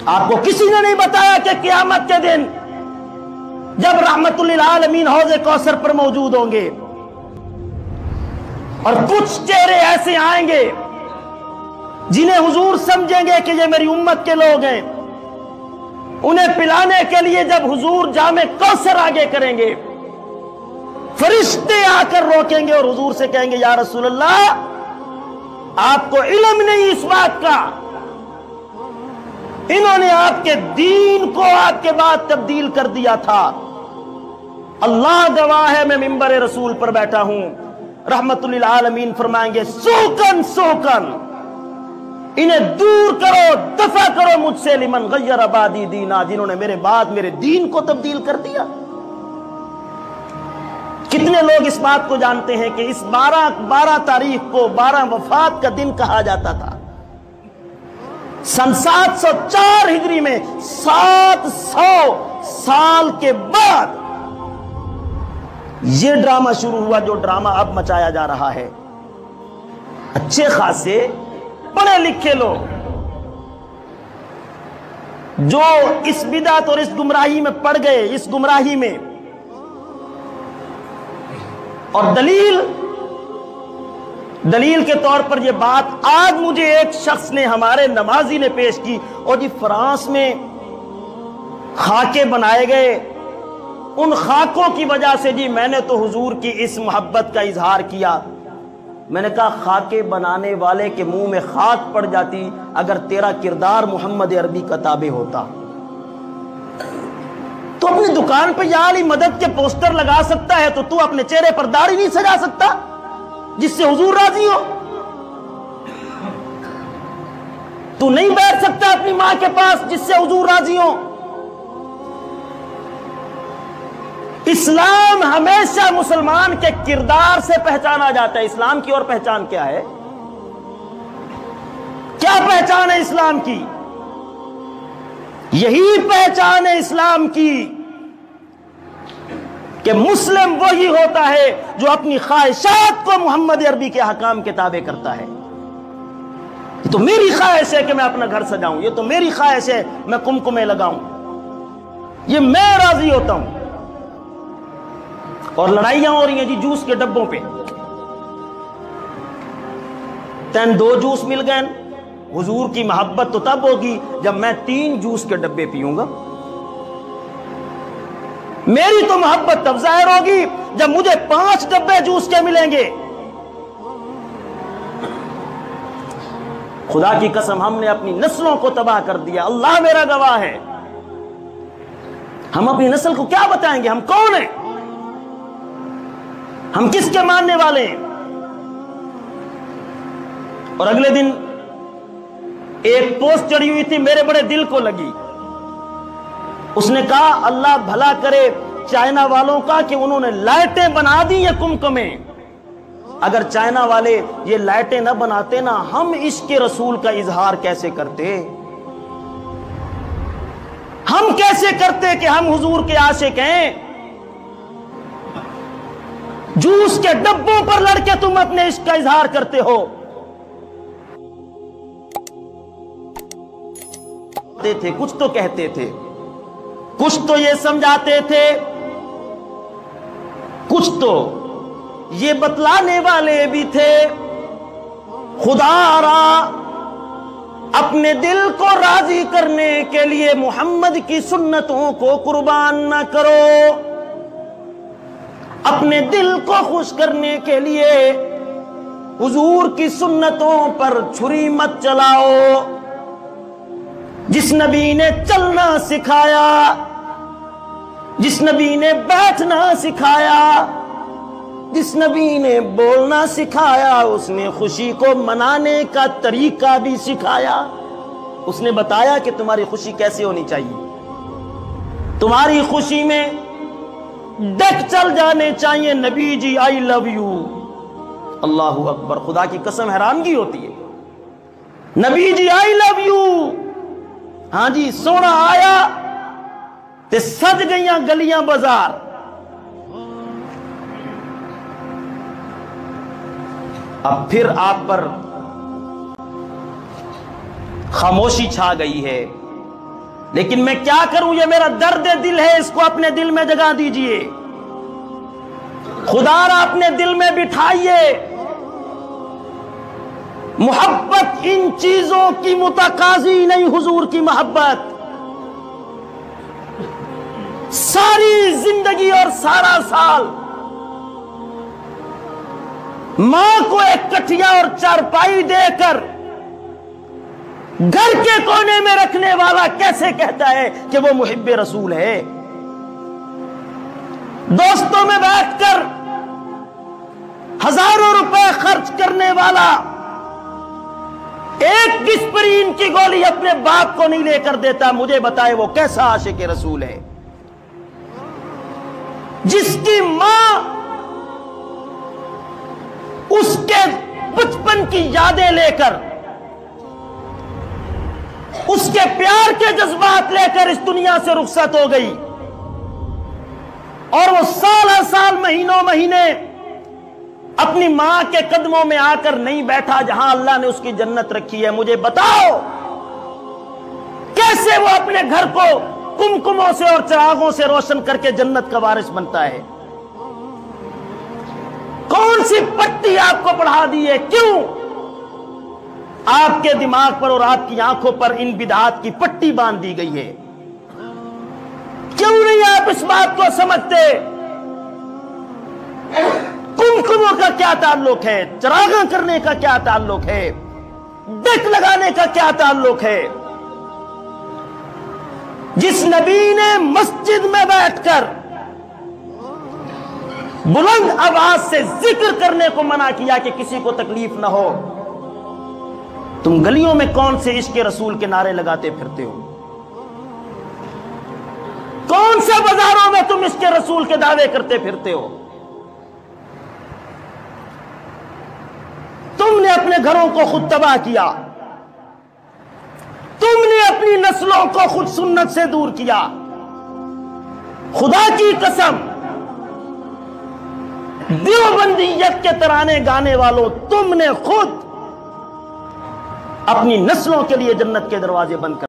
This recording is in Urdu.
آپ کو کسی نے نہیں بتایا کہ قیامت کے دن جب رحمت للعالمین حوض کوثر پر موجود ہوں گے اور کچھ چہرے ایسے آئیں گے جنہیں حضور سمجھیں گے کہ یہ میری امت کے لوگ ہیں، انہیں پلانے کے لیے جب حضور جام کوثر آگے کریں گے، فرشتے آ کر روکیں گے اور حضور سے کہیں گے یا رسول اللہ آپ کو علم نہیں اس بات کا، انہوں نے آپ کے دین کو آپ کے بعد تبدیل کر دیا تھا۔ اللہ گواہ ہے میں ممبر رسول پر بیٹھا ہوں، رحمت للعالمین فرمائیں گے سوکن سوکن انہیں دور کرو، دفع کرو مجھ سے، لمن غیر بعدی دینا، جنہوں نے میرے بعد میرے دین کو تبدیل کر دیا۔ کتنے لوگ اس بات کو جانتے ہیں کہ اس 12 تاریخ کو 12 وفات کا دن کہا جاتا تھا؟ سن 704 ہجری میں 700 سال کے بعد یہ ڈرامہ شروع ہوا جو ڈرامہ اب مچایا جا رہا ہے۔ اچھے خاصے پڑھے لکھے لوگ جو اس بدعت اور اس گمراہی میں پڑ گئے، اس گمراہی میں، اور دلیل کے طور پر یہ بات آج مجھے ایک شخص نے، ہمارے نمازی نے پیش کی، اور جی فرانس میں خاکے بنائے گئے، ان خاکوں کی وجہ سے جی میں نے تو حضور کی اس محبت کا اظہار کیا۔ میں نے کہا خاکے بنانے والے کے منہ میں خاک پڑ جاتی اگر تیرا کردار محمد عربی کا تابع ہوتا تو اپنی دکان پہ یا علی مدد کے پوسٹر لگا سکتا ہے، تو اپنے چہرے پر داڑھی نہیں سجا سکتا جس سے حضور راضی ہو؟ تو نہیں بیٹھ سکتا اپنی ماں کے پاس جس سے حضور راضی ہو؟ اسلام ہمیشہ مسلمان کے کردار سے پہچانا جاتا ہے۔ اسلام کی اور پہچان کیا ہے؟ کیا پہچان ہے اسلام کی؟ یہی پہچان ہے اسلام کی کہ مسلم وہی ہوتا ہے جو اپنی خواہشات کو محمد عربی کے احکام کے تابع کرتا ہے۔ یہ تو میری خواہش ہے کہ میں اپنا گھر سجاؤں، یہ تو میری خواہش ہے میں کمکمے لگاؤں، یہ میں راضی ہوتا ہوں۔ اور لڑائیاں ہو رہی ہیں جی جوس کے ڈبوں پہ، تین 2 جوس مل گئے، حضور کی محبت تو تب ہوگی جب میں 3 جوس کے ڈبے پیوں گا، میری تو محبت تب ظاہر ہوگی جب مجھے 5 ڈبے جوس کے ملیں گے۔ خدا کی قسم ہم نے اپنی نسلوں کو تباہ کر دیا، اللہ میرا گواہ ہے۔ ہم اپنی نسل کو کیا بتائیں گے؟ ہم کون ہیں؟ ہم کس کے ماننے والے ہیں؟ اور اگلے دن ایک پوسٹ چڑھی ہوئی تھی، میرے بڑے دل کو لگی۔ اس نے کہا اللہ بھلا کرے چائنا والوں کا کہ انہوں نے لائٹیں بنا دی یہ کمکمے، اگر چائنا والے یہ لائٹیں نہ بناتے نا، ہم عشق رسول کا اظہار کیسے کرتے؟ ہم کیسے کرتے کہ ہم حضور کے عاشق ہیں؟ جوس کے ڈبوں پر لڑ کے تم اپنے عشق کا اظہار کرتے ہو۔ تھے کچھ تو کہتے تھے، کچھ تو یہ سمجھاتے تھے، کچھ تو یہ بتلانے والے بھی تھے خدا را اپنے دل کو راضی کرنے کے لیے محمد کی سنتوں کو قربان نہ کرو، اپنے دل کو خوش کرنے کے لیے حضور کی سنتوں پر چھری مت چلاؤ۔ جس نبی نے چلنا سکھایا، جس نبی نے بیٹھنا سکھایا، جس نبی نے بولنا سکھایا، اس نے خوشی کو منانے کا طریقہ بھی سکھایا۔ اس نے بتایا کہ تمہاری خوشی کیسے ہونی چاہیے، تمہاری خوشی میں ڈک چل جانے چاہیے نبی جی آئی لو یو۔ اللہ اکبر، خدا کی قسم حیرانگی ہوتی ہے، نبی جی آئی لو یو، ہاں جی سونا آیا تے سج گئیاں گلیاں بازار۔ اب پھر آپ پر خاموشی چھا گئی ہے، لیکن میں کیا کروں، یہ میرا درد دل ہے، اس کو اپنے دل میں جگہ دیجئے، خدا را اپنے دل میں بٹھائیے۔ محبت ان چیزوں کی متقاضی نہیں، حضور کی محبت ساری زندگی اور سارا سال ماں کو ایک کٹھیا اور چارپائی دے کر گھر کے کونے میں رکھنے والا کیسے کہتا ہے کہ وہ محب رسول ہے؟ دوستوں میں بیٹھ کر ہزاروں روپے خرچ کرنے والا ایک ڈسپرین کی گولی اپنے باپ کو نہیں لے کر دیتا، مجھے بتائے وہ کیسا عاشق رسول ہے؟ جس کی ماں اس کے بچپن کی یادیں لے کر، اس کے پیار کے جذبات لے کر اس دنیا سے رخصت ہو گئی، اور وہ سالہ سال مہینوں مہینے اپنی ماں کے قدموں میں آ کر نہیں بیٹھا جہاں اللہ نے اس کی جنت رکھی ہے، مجھے بتاؤ کیسے وہ اپنے گھر کو کمکموں سے اور چراغوں سے روشن کر کے جنت کا وارث بنتا ہے؟ کون سی پٹی آپ کو پڑھا دی ہے؟ کیوں آپ کے دماغ پر اور آپ کی آنکھوں پر ان بدعات کی پٹی باندھ دی گئی ہے؟ کیوں نہیں آپ اس بات کو سمجھتے؟ کمکموں کا کیا تعلق ہے؟ چراغاں کرنے کا کیا تعلق ہے؟ ڈیک لگانے کا کیا تعلق ہے؟ جس نبی نے مسجد میں بیٹھ کر بلند آواز سے ذکر کرنے کو منع کیا کہ کسی کو تکلیف نہ ہو، تم گلیوں میں کون سے عشق رسول کے نعرے لگاتے پھرتے ہو؟ کون سے بازاروں میں تم عشق رسول کے دعوے کرتے پھرتے ہو؟ تم نے اپنے گھروں کو خود تباہ کیا، تم نے اپنی نسلوں کو خود سنت سے دور کیا۔ خدا کی قسم، دیوبندیت کے ترانے گانے والوں، تم نے خود اپنی نسلوں کے لیے جنت کے دروازے بند کر